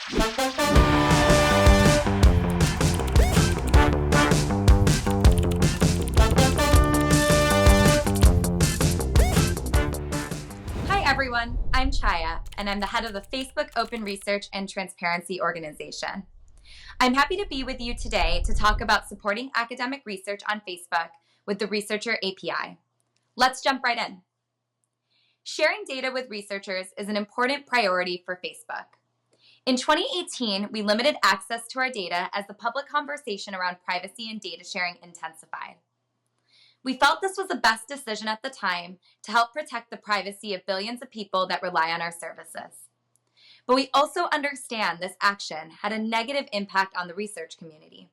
Hi everyone, I'm Chaya, and I'm the head of the Facebook Open Research and Transparency Organization. I'm happy to be with you today to talk about supporting academic research on Facebook with the Researcher API. Let's jump right in. Sharing data with researchers is an important priority for Facebook. In 2018, we limited access to our data as the public conversation around privacy and data sharing intensified. We felt this was the best decision at the time to help protect the privacy of billions of people that rely on our services. But we also understand this action had a negative impact on the research community.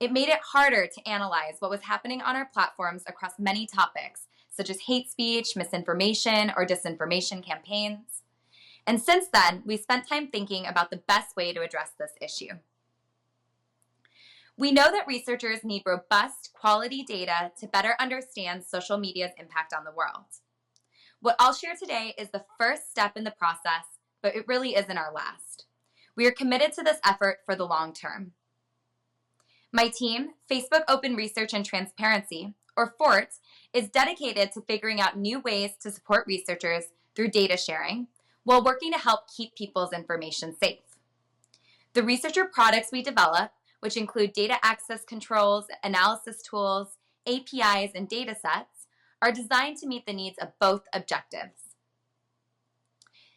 It made it harder to analyze what was happening on our platforms across many topics, such as hate speech, misinformation, or disinformation campaigns. And since then, we've spent time thinking about the best way to address this issue. We know that researchers need robust, quality data to better understand social media's impact on the world. What I'll share today is the first step in the process, but it really isn't our last. We are committed to this effort for the long term. My team, Facebook Open Research and Transparency, or FORT, is dedicated to figuring out new ways to support researchers through data sharing, while working to help keep people's information safe. The researcher products we develop, which include data access controls, analysis tools, APIs, and data sets, are designed to meet the needs of both objectives.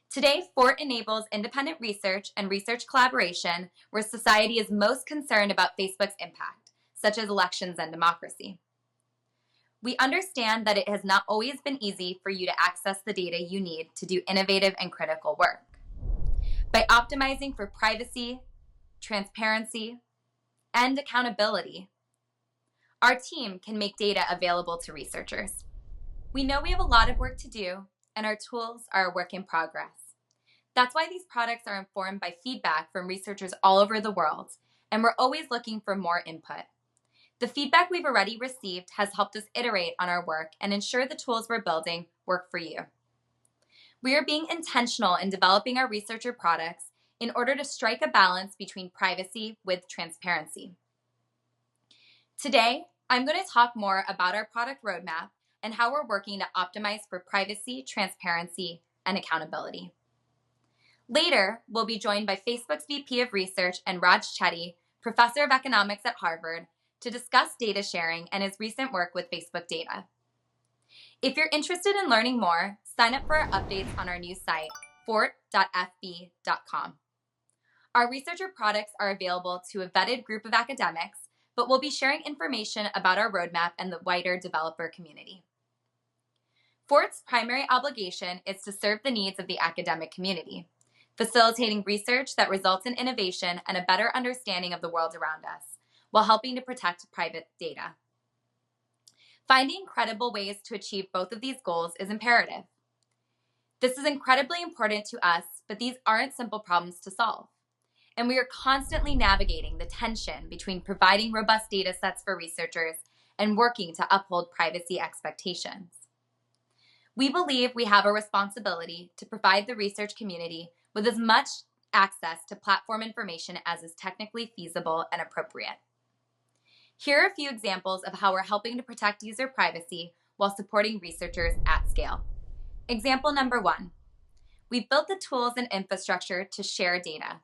Today, FORT enables independent research and research collaboration where society is most concerned about Facebook's impact, such as elections and democracy. We understand that it has not always been easy for you to access the data you need to do innovative and critical work. By optimizing for privacy, transparency, and accountability, our team can make data available to researchers. We know we have a lot of work to do, and our tools are a work in progress. That's why these products are informed by feedback from researchers all over the world, and we're always looking for more input. The feedback we've already received has helped us iterate on our work and ensure the tools we're building work for you. We are being intentional in developing our researcher products in order to strike a balance between privacy with transparency. Today, I'm going to talk more about our product roadmap and how we're working to optimize for privacy, transparency, and accountability. Later, we'll be joined by Facebook's VP of Research and Chetty, Professor of Economics at Harvard, to discuss data sharing and his recent work with Facebook data. If you're interested in learning more, sign up for our updates on our new site, fort.fb.com. Our researcher products are available to a vetted group of academics, but we'll be sharing information about our roadmap and the wider developer community. FORT's primary obligation is to serve the needs of the academic community, facilitating research that results in innovation and a better understanding of the world around us, while helping to protect private data. Finding credible ways to achieve both of these goals is imperative. This is incredibly important to us, but these aren't simple problems to solve. And we are constantly navigating the tension between providing robust data sets for researchers and working to uphold privacy expectations. We believe we have a responsibility to provide the research community with as much access to platform information as is technically feasible and appropriate. Here are a few examples of how we're helping to protect user privacy while supporting researchers at scale. Example number 1. We've built the tools and infrastructure to share data.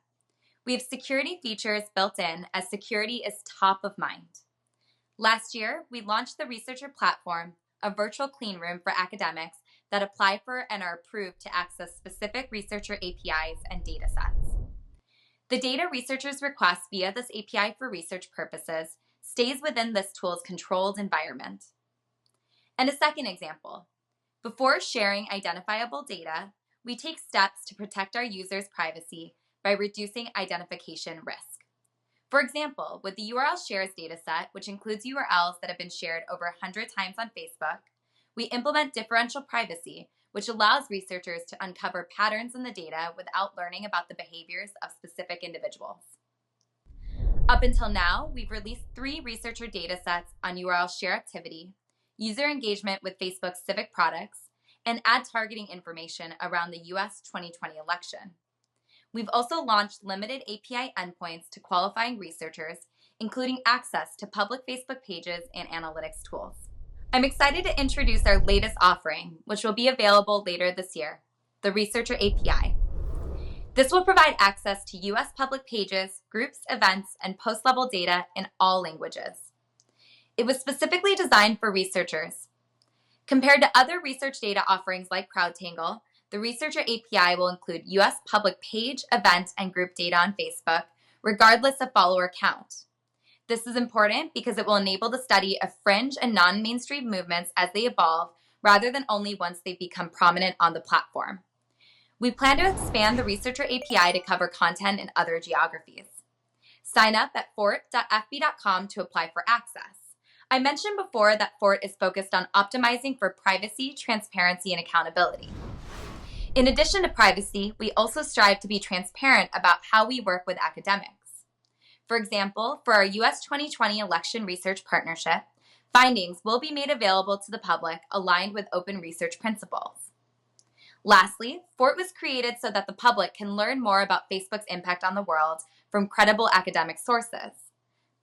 We have security features built in as security is top of mind. Last year, we launched the Researcher Platform, a virtual clean room for academics that apply for and are approved to access specific researcher APIs and data sets. The data researchers request via this API for research purposes stays within this tool's controlled environment. And a second example, before sharing identifiable data, we take steps to protect our users' privacy by reducing identification risk. For example, with the URL shares dataset, which includes URLs that have been shared over 100 times on Facebook, we implement differential privacy, which allows researchers to uncover patterns in the data without learning about the behaviors of specific individuals. Up until now, we've released 3 researcher datasets on URL share activity, user engagement with Facebook's civic products, and ad targeting information around the US 2020 election. We've also launched limited API endpoints to qualifying researchers, including access to public Facebook pages and analytics tools. I'm excited to introduce our latest offering, which will be available later this year, the Researcher API. This will provide access to US public pages, groups, events, and post-level data in all languages. It was specifically designed for researchers. Compared to other research data offerings like CrowdTangle, the Researcher API will include US public page, event, and group data on Facebook, regardless of follower count. This is important because it will enable the study of fringe and non-mainstream movements as they evolve, rather than only once they become prominent on the platform. We plan to expand the Researcher API to cover content in other geographies. Sign up at fort.fb.com to apply for access. I mentioned before that Fort is focused on optimizing for privacy, transparency, and accountability. In addition to privacy, we also strive to be transparent about how we work with academics. For example, for our US 2020 election research partnership, findings will be made available to the public aligned with open research principles. Lastly, Fort was created so that the public can learn more about Facebook's impact on the world from credible academic sources.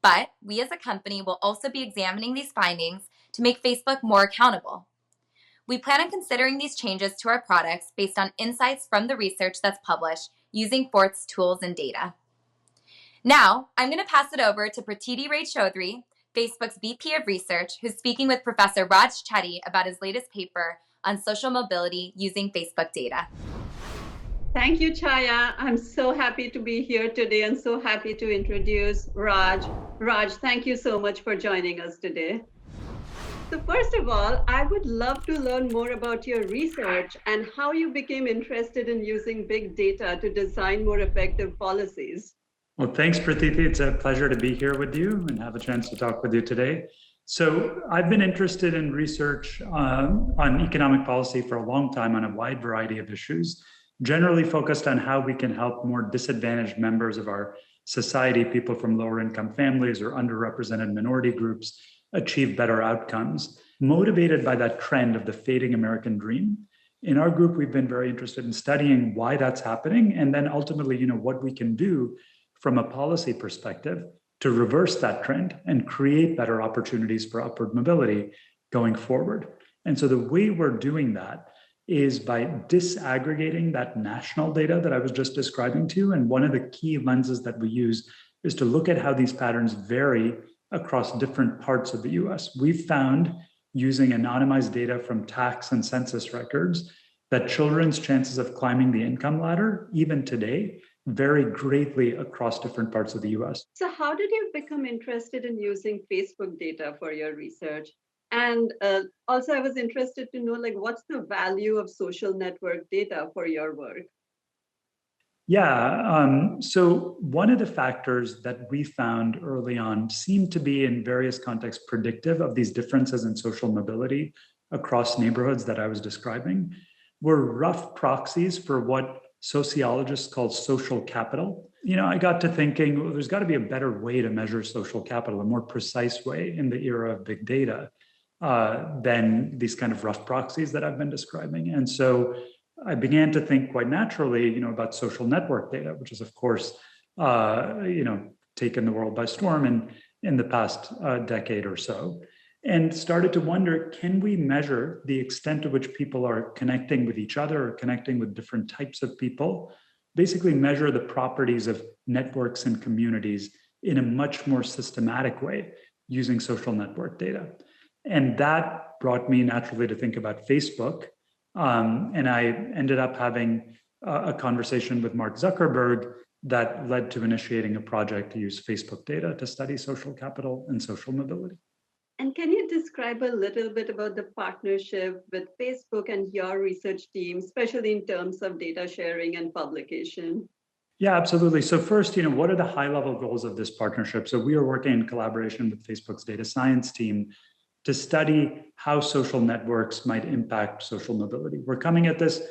But we as a company will also be examining these findings to make Facebook more accountable. We plan on considering these changes to our products based on insights from the research that's published using Fort's tools and data. Now, I'm going to pass it over to Pratiti Ray Chaudhry, Facebook's VP of Research, who's speaking with Professor Raj Chetty about his latest paper on social mobility using Facebook data. Thank you, Chaya. I'm so happy to be here today and so happy to introduce Raj. Raj, thank you so much for joining us today. So first of all, I would love to learn more about your research and how you became interested in using big data to design more effective policies. Well, thanks, Pratiti. It's a pleasure to be here with you and have a chance to talk with you today. So I've been interested in research on economic policy for a long time on a wide variety of issues, generally focused on how we can help more disadvantaged members of our society, people from lower income families or underrepresented minority groups, achieve better outcomes, motivated by that trend of the fading American dream. In our group, we've been very interested in studying why that's happening, and then ultimately, what we can do from a policy perspective to reverse that trend and create better opportunities for upward mobility going forward. And so the way we're doing that is by disaggregating that national data that I was just describing to you. And one of the key lenses that we use is to look at how these patterns vary across different parts of the US. We've found, using anonymized data from tax and census records, that children's chances of climbing the income ladder, even today, vary greatly across different parts of the US. So how did you become interested in using Facebook data for your research? And also, I was interested to know, what's the value of social network data for your work? Yeah, so one of the factors that we found early on seemed to be in various contexts predictive of these differences in social mobility across neighborhoods that I was describing, were rough proxies for what sociologists call social capital. I got to thinking, well, there's got to be a better way to measure social capital, a more precise way in the era of big data than these kind of rough proxies that I've been describing. And so I began to think quite naturally, about social network data, which is, of course, taken the world by storm in the past decade or so, and started to wonder, can we measure the extent to which people are connecting with each other or connecting with different types of people, basically measure the properties of networks and communities in a much more systematic way using social network data. And that brought me naturally to think about Facebook. And I ended up having a conversation with Mark Zuckerberg that led to initiating a project to use Facebook data to study social capital and social mobility. And can you describe a little bit about the partnership with Facebook and your research team, especially in terms of data sharing and publication? Yeah, absolutely. So first, what are the high-level goals of this partnership? So we are working in collaboration with Facebook's data science team to study how social networks might impact social mobility. We're coming at this,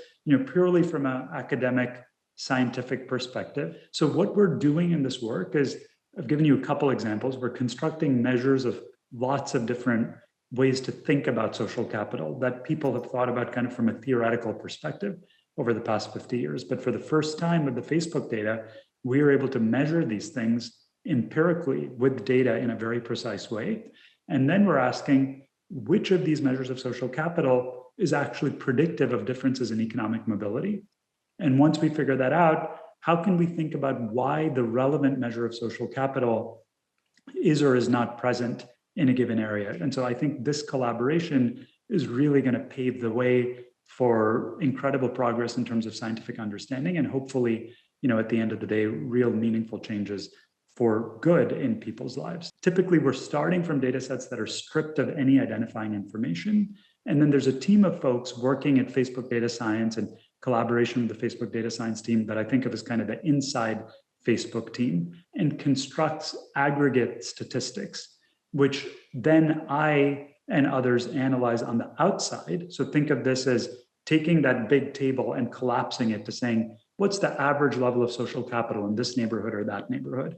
purely from an academic, scientific perspective. So what we're doing in this work is, I've given you a couple examples. We're constructing measures of lots of different ways to think about social capital that people have thought about kind of from a theoretical perspective. over the past 50 years. But for the first time with the Facebook data, we are able to measure these things empirically with data in a very precise way. And then we're asking which of these measures of social capital is actually predictive of differences in economic mobility. And once we figure that out, how can we think about why the relevant measure of social capital is or is not present in a given area? And so I think this collaboration is really going to pave the way for incredible progress in terms of scientific understanding and hopefully, at the end of the day, real meaningful changes for good in people's lives. Typically, we're starting from data sets that are stripped of any identifying information. And then there's a team of folks working at Facebook Data Science and collaboration with the Facebook Data Science team that I think of as kind of the inside Facebook team, and constructs aggregate statistics, which then I and others analyze on the outside. So think of this as taking that big table and collapsing it to saying, what's the average level of social capital in this neighborhood or that neighborhood?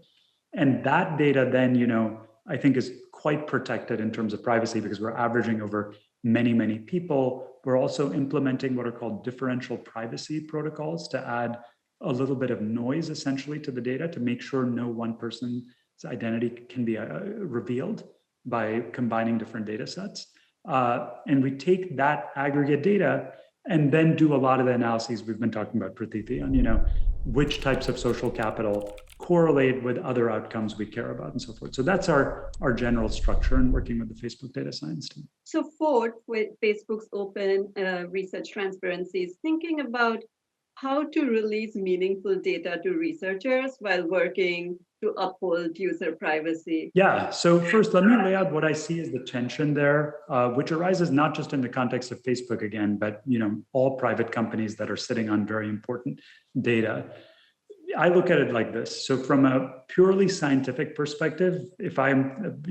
And that data then, I think is quite protected in terms of privacy because we're averaging over many, many people. We're also implementing what are called differential privacy protocols to add a little bit of noise essentially to the data to make sure no one person's identity can be revealed by combining different data sets. And we take that aggregate data and then do a lot of the analyses we've been talking about, Prathiti, on which types of social capital correlate with other outcomes we care about and so forth. So that's our general structure in working with the Facebook Data Science team. So Ford, with Facebook's open research transparency, is thinking about how to release meaningful data to researchers while working to uphold user privacy. Yeah, so first, let me lay out what I see as the tension there, which arises not just in the context of Facebook again, but all private companies that are sitting on very important data. I look at it like this. So from a purely scientific perspective, if I'm,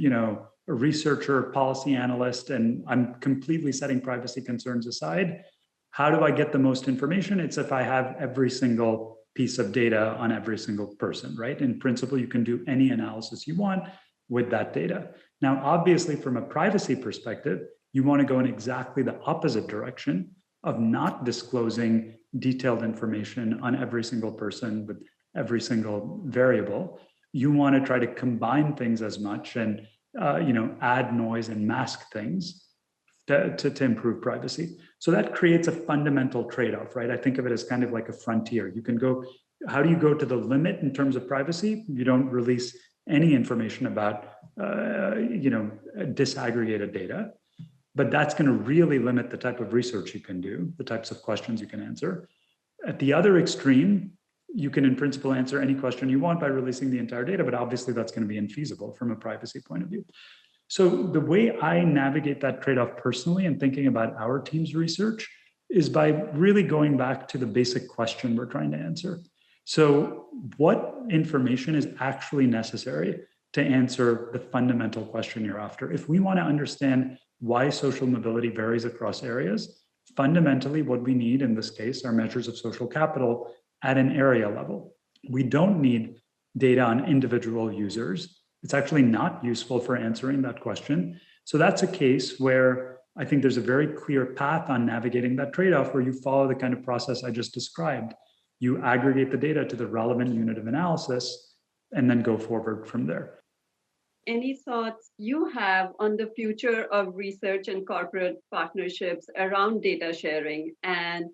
a researcher, policy analyst, and I'm completely setting privacy concerns aside, how do I get the most information? It's if I have every single piece of data on every single person, right? In principle, you can do any analysis you want with that data. Now, obviously, from a privacy perspective, you want to go in exactly the opposite direction of not disclosing detailed information on every single person with every single variable. You want to try to combine things as much and add noise and mask things to improve privacy. So that creates a fundamental trade-off, right? I think of it as kind of like a frontier. You can go, how do you go to the limit in terms of privacy? You don't release any information about, disaggregated data, but that's going to really limit the type of research you can do, the types of questions you can answer. At the other extreme, you can in principle answer any question you want by releasing the entire data, but obviously that's going to be infeasible from a privacy point of view. So the way I navigate that trade-off personally and thinking about our team's research is by really going back to the basic question we're trying to answer. So what information is actually necessary to answer the fundamental question you're after? If we want to understand why social mobility varies across areas, fundamentally what we need in this case are measures of social capital at an area level. We don't need data on individual users. It's actually not useful for answering that question. So that's a case where I think there's a very clear path on navigating that trade-off where you follow the kind of process I just described. You aggregate the data to the relevant unit of analysis and then go forward from there. Any thoughts you have on the future of research and corporate partnerships around data sharing and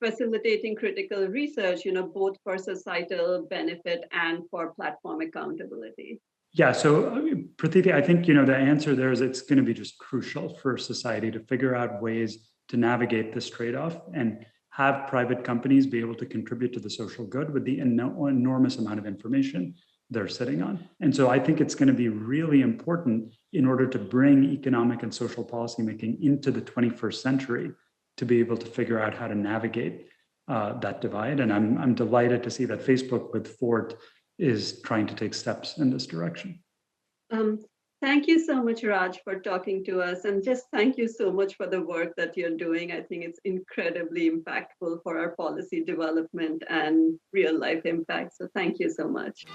facilitating critical research, both for societal benefit and for platform accountability? Yeah, so Prathiti, I think the answer there is it's going to be just crucial for society to figure out ways to navigate this trade-off and have private companies be able to contribute to the social good with the enormous amount of information they're sitting on. And so I think it's going to be really important in order to bring economic and social policymaking into the 21st century to be able to figure out how to navigate that divide. And I'm delighted to see that Facebook with Ford is trying to take steps in this direction. Thank you so much, Raj, for talking to us. And just thank you so much for the work that you're doing. I think it's incredibly impactful for our policy development and real life impact. So thank you so much.